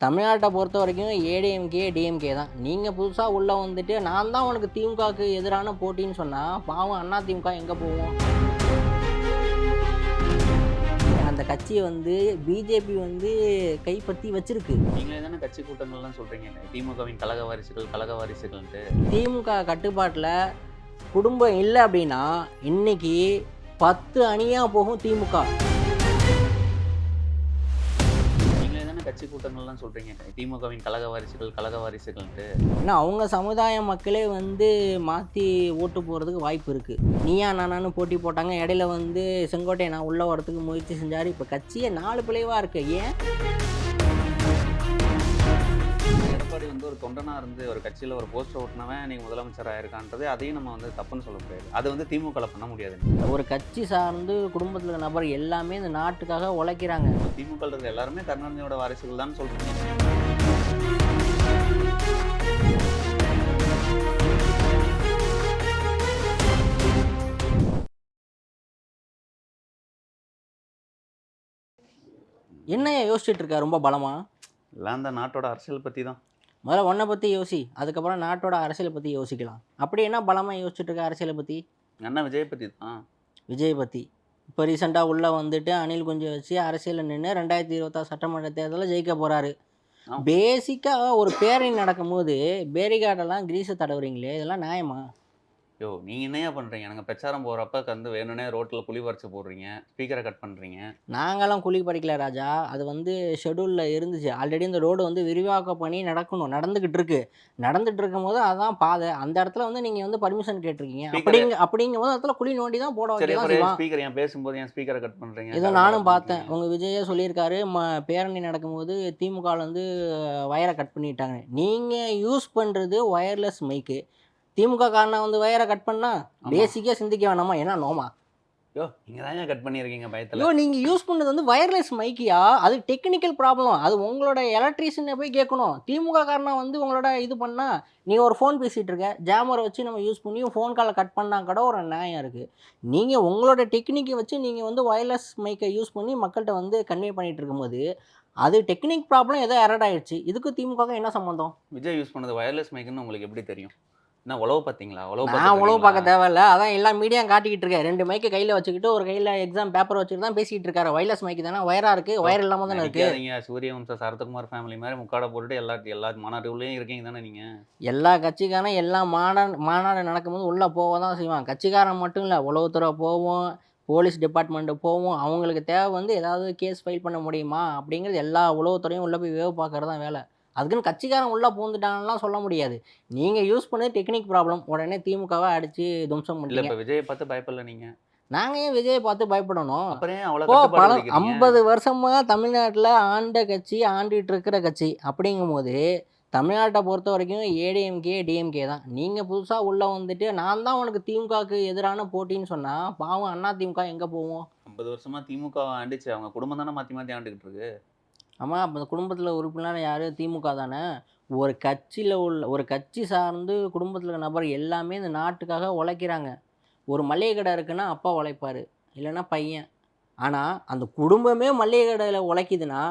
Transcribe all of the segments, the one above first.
தமிழ்நாட்டை பொறுத்த வரைக்கும் ஏடிஎம்கே டிஎம்கே தான். நீங்கள் புதுசாக உள்ளே வந்துட்டு நான் தான் உனக்கு திமுகவுக்கு எதிரான போட்டின்னு சொன்னால் பாவம் அண்ணா திமுக எங்கே போவோம்? அந்த கட்சியை வந்து பிஜேபி வந்து கைப்பற்றி வச்சிருக்கு. நீங்களே தானே கட்சி கூட்டங்கள்லாம் சொல்கிறீங்க, திமுகவின் கழக வாரிசுகள்ன்ட்டு. திமுக கட்டுப்பாட்டில் குடும்பம் இல்லை அப்படின்னா இன்னைக்கு 10 அணியாக போகும் திமுக. கட்சி கூட்டங்கள்லாம் சொல்கிறீங்க, திமுகவின் கழக வாரிசுகள்ன்ட்டு. ஏன்னா அவங்க சமுதாய மக்களே வந்து மாற்றி ஓட்டு போகிறதுக்கு வாய்ப்பு இருக்குது. நீயா நானான்னு போட்டி போட்டாங்க, இடையில வந்து செங்கோட்டையை நான் உள்ளே வரத்துக்கு முயற்சி செஞ்சார். இப்போ கட்சியை 4 பிளவாக இருக்குது. ஏன் எடப்பாடி வந்து ஒரு தொண்டனாக இருந்து ஒரு கட்சியில் ஒரு போஸ்டர் ஓட்டினவன் நீங்கள் முதலமைச்சராக இருக்கான்றது அதையும் நம்ம வந்து தப்புன்னு சொல்ல முடியாது. அது வந்து திமுகவில் பண்ண முடியாது. ஒரு கட்சி சார்ந்து குடும்பத்தில் இருக்கிற நபர் எல்லாமே இந்த நாட்டுக்காக உழைக்கிறாங்க. திமுக இருக்கிற எல்லாருமே கருணாநிதியோட வாரிசுகள் தான் சொல்கிறீங்க. என்ன யோசிச்சுட்டு இருக்கா ரொம்ப பலமா? எல்லாம் அந்த நாட்டோட அரசியல் பற்றி தான். முதல்ல உன்னை பற்றி யோசி, அதுக்கப்புறம் நாட்டோட அரசியலை பற்றி யோசிக்கலாம். அப்படி என்ன பலமாக யோசிச்சுட்டு இருக்க அரசியலை பற்றி? அண்ணா விஜய் பற்றி தான். விஜய் பற்றி இப்போ ரீசெண்டாக உள்ளே வந்துட்டு அணில் குஞ்சை வச்சு அரசியலில் நின்று 2026 சட்டமன்ற தேர்தலில் ஜெயிக்க போகிறாரு. பேசிக்காக ஒரு பேரணி நடக்கும்போது பேரிகார்டெல்லாம் கிரீஸை தடவுறீங்களே, இதெல்லாம் நியாயமா? யோ நீங்கள் என்னையா பண்ணுறீங்க? எனக்கு பிரச்சாரம் போகிறப்ப வந்து வேணும்னே ரோட்டில் குழி பறிச்சு போடுறீங்க, ஸ்பீக்கரை கட் பண்ணுறீங்க. நாங்களாம் குழி பறிக்கல ராஜா, அது வந்து ஷெடியூலில் இருந்துச்சு. ஆல்ரெடி இந்த ரோடு வந்து விரிவாக்க பணி நடந்துக்கிட்டு இருக்கு. நடந்துட்டு இருக்கும் போது அதான் பாதை, அந்த இடத்துல வந்து நீங்கள் வந்து பர்மிஷன் கேட்டிருக்கீங்க. அப்படிங்கும் போது இடத்துல குழி நோண்டி தான் போட வைக்கலாம். ஸ்பீக்கர் ஏன் பேசும்போது ஏன் ஸ்பீக்கரை கட் பண்ணுறீங்க? இதை நானும் பார்த்தேன். உங்கள் விஜயே சொல்லியிருக்காரு, பேரணி நடக்கும்போது திமுகவில் வந்து வயரை கட் பண்ணிட்டாங்க. நீங்கள் யூஸ் பண்ணுறது ஒயர்லெஸ் மைக்கு. திமுக காரனை வந்து வயரை கட் பண்ணா பேசிக்காக சிந்திக்க வேணாமா? என்ன நோமா? யோ நீங்கள் தான் கட் பண்ணியிருக்கீங்க பயத்தில். யோ நீங்கள் யூஸ் பண்ணது வந்து வயர்லெஸ் மைக்கியா, அது டெக்னிக்கல் ப்ராப்ளம். அது உங்களோட எலக்ட்ரீஷியனை போய் கேட்கணும். திமுக காரனை வந்து உங்களோட இது பண்ணால் நீங்கள் ஒரு ஃபோன் பேசிகிட்டு இருக்க, ஜாமரை வச்சு நம்ம யூஸ் பண்ணி ஃபோன் காலை கட் பண்ணால் கூட ஒரு நியாயம் இருக்குது. நீங்கள் உங்களோட டெக்னிக்கை வச்சு நீங்கள் வந்து வயர்லெஸ் மைக்கை யூஸ் பண்ணி மக்கள்கிட்ட வந்து கன்வே பண்ணிகிட்டு இருக்கும்போது அது டெக்னிக் ப்ராப்ளம் ஏதோ எரட் ஆகிடுச்சு. இதுக்கு திமுக என்ன சம்மந்தம்? விஜய் யூஸ் பண்ணது வயர்லெஸ் மைக்குன்னு உங்களுக்கு எப்படி தெரியும்? என்ன உழவு பார்த்தீங்களா? நான் உழவு பார்க்க தேவையில்ல, அதான் எல்லா மீடியா காட்டிக்கிட்டு இருக்கேன். 2 மைக்கு கையில் வச்சுக்கிட்டு ஒரு கையில் எக்ஸாம் பேப்பர் வச்சுட்டு தான் பேசிகிட்டு இருக்காரு. வயர்லெஸ் மைக்கு தானே, வயராக இருக்குது, வயர் இல்லாமல் தானே இருக்குது. சூரியவம்ச சரத்குமார் ஃபேமிலி மாதிரி முக்காடை போட்டுட்டு எல்லா மாநாடுகளையும் இருக்கீங்க தானே நீங்கள். எல்லா கட்சிக்காரன் எல்லா மாநாடு நடக்கும்போது உள்ளே போக தான் செய்வான். கட்சிக்காரன் மட்டும் இல்லை, உளவுத்துறை போவோம், போலீஸ் டிபார்ட்மெண்ட்டு போவோம். அவங்களுக்கு தேவை வந்து ஏதாவது கேஸ் ஃபைல் பண்ண முடியுமா அப்படிங்கிறது எல்லா உளவுத்துறையும் உள்ளே போய் வேவு பார்க்குறது தான் வேலை. அதுக்குன்னு கட்சிக்காரன் உள்ளே பூந்துட்டாங்கலாம் சொல்ல முடியாது. நீங்கள் யூஸ் பண்ணது டெக்னிக் ப்ராப்ளம், உடனே திமுகவை அடித்து தும்சம் பண்ணிட்டீங்க. இப்போ விஜயை பார்த்து பயப்படல நீங்கள்? நாங்கள் ஏன் விஜயை பார்த்து பயப்படணும்? அப்புறம் 50 வருஷமாக தமிழ்நாட்டில் ஆண்ட கட்சி, ஆண்டிகிட்டு இருக்கிற கட்சி. அப்படிங்கும்போது தமிழ்நாட்டை பொறுத்த வரைக்கும் ஏடிஎம்கே டிஎம்கே தான். நீங்கள் புதுசாக உள்ளே வந்துட்டு நான் தான் உனக்கு திமுகவுக்கு எதிரான போட்டின்னு சொன்னால் பாவம் அண்ணா திமுக எங்கே போவோம்? 50 வருஷமாக திமுக ஆண்டுச்சு, அவங்க குடும்பம் தானே மாற்றி மாற்றி ஆண்டுக்கிட்டு இருக்கு. ஆமாம், அப்போ குடும்பத்தில் உறுப்பினர் யார்? திமுக தானே. ஒரு கட்சி சார்ந்து குடும்பத்தில் இருக்கிற நபர் எல்லாமே இந்த நாட்டுக்காக உழைக்கிறாங்க. ஒரு மளிகை கடை இருக்குன்னா அப்பா உழைப்பார், இல்லைன்னா பையன். ஆனால் அந்த குடும்பமே மளிகை கடையில் உழைக்குதுன்னா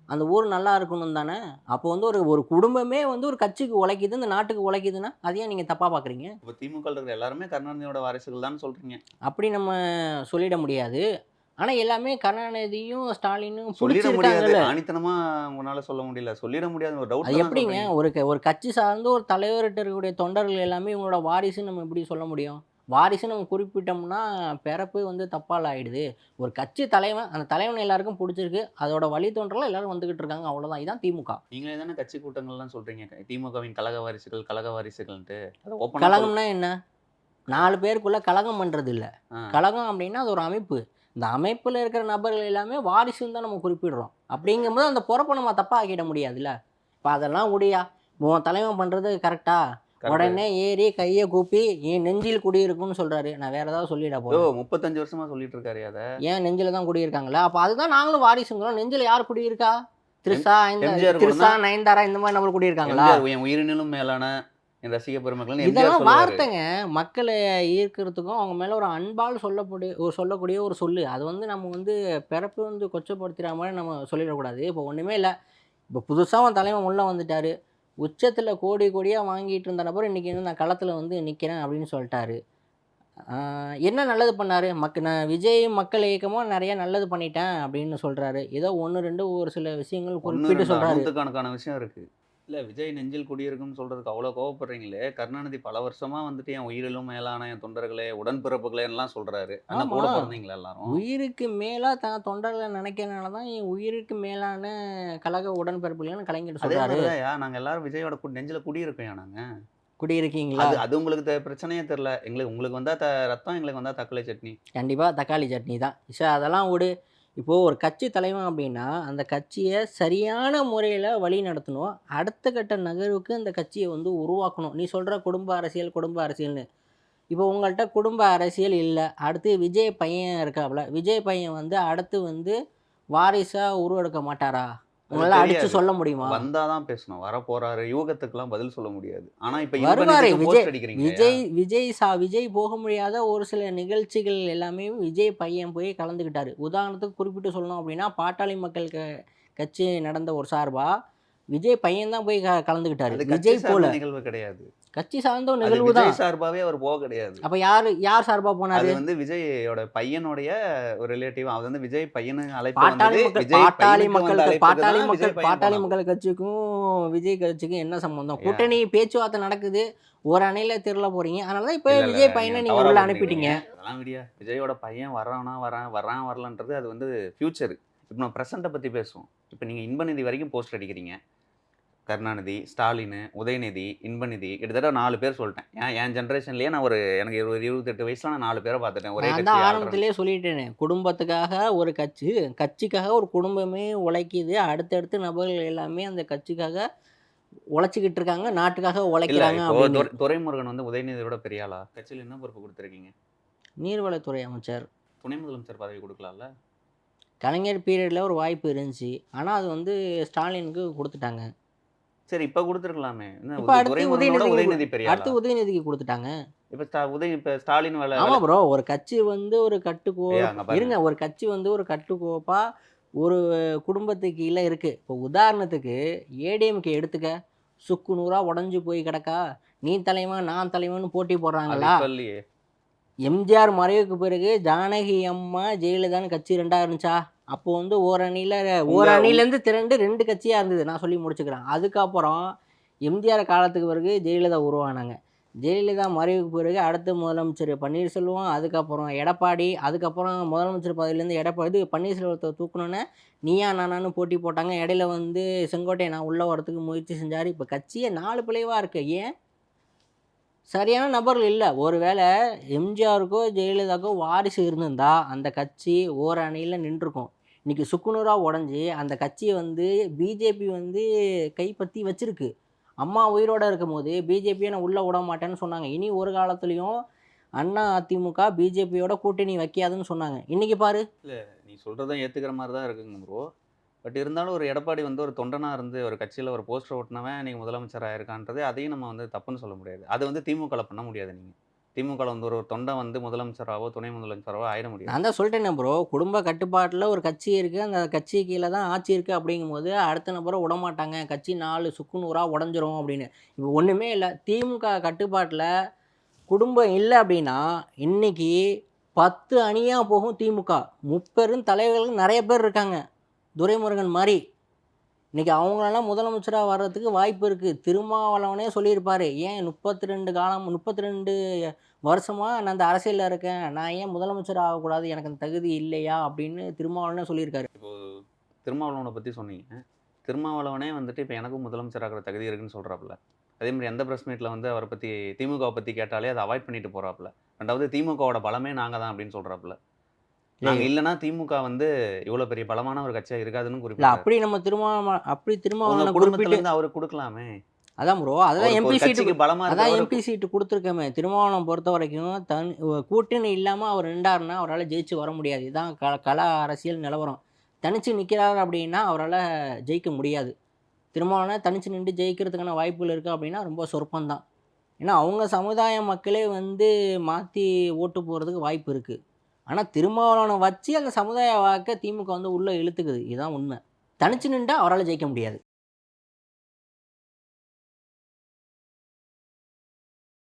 அந்த ஊர் நல்லா இருக்கணும் தானே. அப்போ வந்து ஒரு குடும்பமே வந்து ஒரு கட்சிக்கு உழைக்குது, இந்த நாட்டுக்கு உழைக்குதுன்னா அதையும் நீங்கள் தப்பாக பார்க்குறீங்க. இப்போ திமுக இருக்கிற எல்லாருமே கருணாநிதியோட வாரிசுகள் தான் சொல்கிறீங்க. அப்படி நம்ம சொல்லிட முடியாது. ஆனால் எல்லாமே கருணாநிதியும் ஸ்டாலினும் சொல்லிட முடியாது. ஆணித்தனமா உங்களால சொல்ல முடியல, சொல்லிட முடியாது. ஒரு டவுட். அது எப்படிங்க ஒரு கட்சி சார்ந்து ஒரு தலைவர்கிட்ட இருக்கக்கூடிய தொண்டர்கள் எல்லாமே இவங்களோட வாரிசுன்னு நம்ம எப்படி சொல்ல முடியும்? வாரிசுன்னு நம்ம குறிப்பிட்டோம்னா பிறப்பு வந்து தப்பால் ஆகிடுது. ஒரு கட்சி தலைவன், அந்த தலைவன் எல்லாருக்கும் பிடிச்சிருக்கு, அதோட வழித்தோன்றலாம் எல்லாரும் வந்துகிட்டு இருக்காங்க, அவ்வளோதான். இதுதான் திமுக. நீங்களே தானே கட்சி கூட்டங்கள்லாம் சொல்கிறீங்க, திமுகவின் கழக வாரிசுகள்ன்ட்டு. கழகம்னா என்ன? 4 பேருக்குள்ளே கழகம் பண்ணுறது இல்லை. கழகம் அப்படின்னா அது ஒரு அமைப்பு. இந்த அமைப்பில் இருக்கிற நபர்கள் எல்லாமே வாரிசுன்னு தான் நம்ம குறிப்பிடுறோம். அப்படிங்கும்போது அந்த பொறுப்பை நம்ம தப்பாக ஆக்கிட முடியாதுல்ல. இப்போ அதெல்லாம் முடியா உன் தலைவன் பண்ணுறது கரெக்டா? உடனே ஏறி கையை கூப்பி என் நெஞ்சில் குடியிருக்குன்னு சொல்கிறாரு. நான் வேறு ஏதாவது சொல்லிட போகிறேன். 35 வருஷமாக சொல்லிட்டு இருக்காரு. அதை ஏன் நெஞ்சில் தான் குடியிருக்காங்களா? அப்போ அதுதான் நாங்களும் வாரிசுங்கிறோம். நெஞ்சில் யார் குடியிருக்கா? திருசா, நயன்தாரா இந்த மாதிரி நம்ம குடியிருக்காங்களா? என் உயிரினும் மேலான ரசிக பெருமக்கள் இதெல்லாம் வார்த்தைங்க. மக்களை ஈர்க்கிறதுக்கும் அவங்க மேலே ஒரு அன்பால் சொல்லக்கூடிய ஒரு சொல்லு. அது வந்து நம்ம வந்து பிறப்பு வந்து கொச்சப்படுத்துகிற மாதிரி நம்ம சொல்லிடக்கூடாது. இப்போ ஒன்றுமே இல்லை, இப்போ புதுசா அவன் தலைவன் உள்ள வந்துட்டாரு. உச்சத்துல கோடி கோடியா வாங்கிட்டு இருந்த நபர் இன்னைக்கு வந்து நான் களத்துல வந்து நிக்கிறேன் அப்படின்னு சொல்ட்டாரு. ஆ என்ன நல்லது பண்ணாரு? நான் விஜய் மக்கள் இயக்கமா நெறைய நல்லது பண்ணிட்டேன் அப்படின்னு சொல்றாரு. ஏதோ 1, 2 ஒரு சில விஷயங்கள் 1, குறிப்பிட்டு 2 சொல்றாரு. நூத்துக்கணக்கான விஷயம் இருக்கு. இல்ல விஜய் நெஞ்சில் குடியிருக்கும்னு சொல்றதுக்கு அவ்வளோ கோவப்படுறீங்களே! கருணாநிதி பல வருஷமா வந்துட்டு என் உயிரிலும் மேலான என் தொண்டர்களே, உடன்பிறப்புகளேன்னுலாம் சொல்றாரு. அண்ணா ஆமா. கூட பொறந்தீங்களா எல்லாரும்? உயிருக்கு மேலா தான் தொண்டர்கள நினைக்கிறனால தான் என் உயிருக்கு மேலான கழக உடன்பிறப்புகள்னு கலைஞர் அதே சொல்றாரு. மாரி தான்யா நாங்க எல்லாரும் விஜயோட நெஞ்சில குடியிருக்கோம்யா நாங்க. குடியிருக்கீங்களா? அது அது உங்களுக்கு பிரச்சனையே தெரியல. உங்களுக்கு வந்தா ரத்தம், எங்களுக்கு வந்தா தக்காளி சட்னி. கண்டிப்பா தக்காளி சட்னி தான். அதெல்லாம் விடு. இப்போ ஒரு கட்சி தலைவன் அப்டின்னா, அந்த கட்சிய சரியான முறையில வழி நடத்தணும். அடுத்த கட்ட நகர்வுக்கு அந்த கட்சிய வந்து உருவாக்கணும். நீ சொல்ற குடும்ப அரசியல், குடும்ப அரசியல்னு. இப்போ உங்கள்ட்ட குடும்ப அரசியல் இல்ல. அடுத்து விஜய் பையன் இருக்காப்ல. விஜய் பையன் வந்து அடுத்து வந்து வாரிசா உருவெடுக்க மாட்டாரா? அது உங்களால அடிச்சு தெரியாது. சொல்ல முடியுமா? வந்தா தான் பேசணும். வரப்போறாரு. யூகத்துக்குலாம் பதில் சொல்ல முடியாது. ஆனா இப்ப வருவாரே இன்பநிதிக்கு விஜய். போஸ்ட் அடிக்கிறீங்களேய்யா! விஜய் விஜய் விஜய் போக முடியாத ஒரு சில நிகழ்ச்சிகள் எல்லாமே விஜய் பையன் போய் கலந்துக்கிட்டாரு. உதாரணத்துக்கு குறிப்பிட்டு சொல்லணும் அப்டின்னா, பாட்டாளி மக்கள் கட்சி நடந்த ஒரு சார்பா, விஜய் பையன் தான் போய் கலந்துக்கிட்டாரு. அது கட்சி விஜய் போல. சார்ந்த நிகழ்வு கிடையாது. கட்சி சார்ந்த ஒரு அது நிகழ்வு தான். விஜய் சார்பாவே அவர் கிடையாது. அப்ப யார் சார்பா அது போனாரு? விஜயோட பையனுடைய ஒரு ரிலேட்டிவ். அது விஜய் பையனுக்கு அழைப்பு பாட்டாளி வந்தது. மக்கள் விஜய் பாட்டாளி பையனுக்கு வந்த மக்கள் அழைப்புக்கு பாட்டாளி தான் மக்கள் விஜய் பையன் பாட்டாளி போனாப்ல. மக்கள் கட்சிக்கும், விஜய் கட்சிக்கும் என்ன சம்மந்தம்? யா கூட்டணி பேச்சுவார்த்தை நடக்குது. ஒரு அணியில திரள போறீங்க. அதனால தான் இப்ப இல்ல, இல்ல. விஜய் நீங்க பையன நீங்க தவறா உள்ள புரிஞ்சுக்கிறீங்க. அனுப்பிட்டீங்க. அதெல்லாம் விடுயா. விஜயோட பையன் வர்றானா வர்றான்ன்றது அது ஃபியூச்சர். இப்ப நம்ம பிரசன்ட்ட பத்தி பேசுவோம். இப்ப நீங்க இன்பநிதி வரைக்கும் போஸ்ட் அடிக்கிறீங்க. கருணாநிதி, ஸ்டாலினு, உதயநிதி, இன்பநிதி கிட்டத்தட்ட 4 பேர் சொல்ட்டேன். என் ஜெனரேஷன்லயே நான் எனக்கு ஒரு 28 வயசுல நான் 4 பேர பார்த்துட்டேன். ஒரே நான் கட்சி தான் ஆள்றன்னு. ஆரம்பத்திலேயே சொல்லிட்டேனே. குடும்பத்துக்காக ஒரு கட்சி, கட்சிக்காக ஒரு குடும்பமே உழைக்குது. அடுத்தடுத்த நபர்கள் எல்லாமே அந்த கட்சிக்காக உழைச்சுக்கிட்டு இருக்காங்க. நாட்டுக்காக இல்ல உழைக்கிறாங்க இப்போ அப்படின்னு. துரைமுருகன் உதயநிதியோட பெரிய ஆளா? கட்சியில என்ன பொறுப்பு குடுத்துருக்கீங்க? நீர்வளத்துறை அமைச்சர். துணை முதலமைச்சர் பதவி குடுக்கலாம்ல? கலைஞர் பீரியட்ல ஒரு வாய்ப்பு இருந்துச்சு. ஆனா அது வந்து ஸ்டாலினுக்கு குடுத்துட்டாங்க. சரி இப்ப குடுத்துருக்கலாமே. என்ன இப்ப அடுத்து துரைமுருகனோட உதயநிதி பெரிய ஆளா? அடுத்து உதயநிதிக்கு குடுத்துட்டாங்க. இப்ப ஸ்டாலின் வேல ஆமா வேல ப்ரோ. ஒரு கட்சி வந்து ஒரு ஐயா அங்க பாருங்க. இருங்க. ஒரு கட்சி வந்து ஒரு கட்டுக்கோப்பா ஒரு குடும்பத்துக்கு கீழ இருக்கு. இப்போ உதாரணத்துக்கு ஏடிஎம்கே எடுத்துக்க. சுக்கு நூறா உடைஞ்சு போய் கிடக்கா. நீ தலைவன், நான் தலைவன்னு போட்டி அது போடுறாங்களா? இப்ப இல்லையே. எம்ஜிஆர் மறைவுக்கு பிறகு ஜானகி அம்மா, ஜெயலலிதான்னு கட்சி 2ஆ இருந்துச்சா? அப்போ வந்து உங்க ஒரு உங் அணியிலேருந்து திரண்டு 2 கட்சியா இருந்தது. நான் சொல்லி முடிச்சுக்கிறேன். அதுக்கப்புறம் எம்ஜிஆர் காலத்துக்கு பிறகு ஜெயலலிதா உருவானாங்க. ஜெயலலிதா மறைவுக்கு பிறகு அடுத்த முதலமைச்சர் பன்னீர்செல்வம், அதுக்கப்புறம் எடப்பாடி, அதுக்கப்புறம் முதலமைச்சர் பதவியிலேருந்து பன்னீர்செல்வத்த தூக்குனோனே, நீயா நானான்னு போட்டி போட்டாங்க. இடையில வந்து செங்கோட்டையன் உள்ள வரதுக்கு முயற்சி செஞ்சாரு. இப்ப கட்சியே 4 பிளவா இருக்கு. ஏன்? சரியான நபர்கள் இல்ல. ஒருவேள எம்ஜிஆருக்கோ, ஜெயலலிதாவுக்கோ வாரிசு இருந்திருந்தா, அந்த கட்சி ஓர் அணியில நின்றுக்கும். இன்னைக்கு சுக்குநூறா உடைஞ்சு, அந்த கட்சிய வந்து பிஜேபி வந்து கைப்பத்தி வச்சிருக்கு. அம்மா உயிரோட இருக்கும்போது, பிஜேபிய நான் உள்ள விடமாட்டேன்னு சொன்னாங்க. இனி ஒரு காலத்திலயும் அண்ணா, அதிமுக பிஜேபியோட கூட்டணி வைக்காதுன்னு சொன்னாங்க. இன்னைக்கு பாரு. நீ சொல்றதும் ஏத்துக்கிற மாரி தான் இருக்குங்க ப்ரோ. பட் இருந்தாலும் ஒரு எடப்பாடி ஒரு தொண்டனா இருந்து ஒரு கட்சியில ஒரு போஸ்டர் ஒட்டுனவன் இன்னைக்கு முதலமைச்சர் ஆயிருக்கான்றது, அதையும் நம்ம தப்புன்னு சொல்ல முடியாது. அது திமுகல பண்ண முடியாது நீங்க. திமுகல ஒரு தொண்டன் முதலமைச்சராவோ, துணை முதலமைச்சராவோ ஆயிட முடியாது. நான் தான் சொல்ட்டேனே ப்ரோ. குடும்ப கட்டுப்பாட்டுல ஒரு கட்சி இருக்கு. அந்த கட்சி கீழ தான் ஆட்சி இருக்கு அப்படிங்கும்போது, அடுத்த நபர விடமாட்டாங்க. கட்சி 4 சுக்குநூறா உடைஞ்சிரும் அப்படின்னு. இப்ப ஒண்ணுமே இல்ல. திமுக கட்டுப்பாட்டுல குடும்பம் இல்ல அப்படின்னா, இன்னைக்கு 10 அணியா போகும் திமுக. முப்பெரும் தலைவர்கள் நெறைய பேர் இருக்காங்க. துரைமுருகன் மாரி. இன்னைக்கு அவங்களலாம் முதலமைச்சரா வர்றதுக்கு வாய்ப்பு இருக்கு. திருமாவளவனே சொல்லியிருப்பாரு. ஏன் 32 வருஷமா நான் இந்த அரசியல்ல இருக்கேன். நான் ஏன் முதலமைச்சர் ஆகக்கூடாது? எனக்கு அந்த தகுதி இல்லையா? அப்படின்னு திருமாவளவனே சொல்லியிருக்காரு. இப்போ திருமாவளவன பத்தி சொன்னீங்க. திருமாவளவனே இப்ப எனக்கும் முதலமைச்சர் ஆகுற தகுதி இருக்குன்னு சொல்றாப்புல. அதே மாரி எந்த பிரஸ் மீட்ல அவர பத்தி திமுகவ பத்தி கேட்டாலே அத அவாய்ட் பண்ணிட்டு போறாப்புல. 2வது திமுகவோட பலமே நாங்க தான் அப்படின்னு சொல்றாப்புல. நாங்க இல்ல இல்லன்னா திமுக இவ்வளோ பெரிய பலமான ஒரு கட்சியா இருக்காதுன்னு இல்ல குறிப்பிடுறாரு. அப்படி நம்ம அப்படி உங்க திருமாவளவன குடும்பத்துல குறிப்பிட்டு இருந்து அவருக்கு குடுக்கலாமே. அதான் ப்ரோ. அவருக்கு ஒரு கட்சிக்கு பலமா அதான் இருக்கிறவரு எம்பி சீட்டு குடுத்துருக்கோமே. திருமாவளவன் பொறுத்தவரைக்கும் கூட்டணி இல்லாம அவர் நின்டாருன்னா, அவரால ஜெயிச்சு வர முடியாது. இதான் கள அரசியல் நிலவரம். தனிச்சு நிக்கிறாரு அப்படின்னா, அவரால ஜெயிக்க முடியாது. திருமாவளவன் தனிச்சு நின்று ஜெயிக்கிறதுக்கான வாய்ப்புகள் இருக்கா அப்படின்னா, ரொம்ப சொற்பம் தான். ஏன்னா, அவங்க சமுதாய மக்களே வந்து மாத்தி ஓட்டு போடுறதுக்கு வாய்ப்பு இருக்கு. ஆனா, திருமாவளவன வச்சு அந்த சமுதாய வாக்க திமுக வந்து உள்ள இழுத்துக்குது. இதுதான் உண்ம. தனிச்சு நின்டா அவரால ஜெயிக்க முடியாது.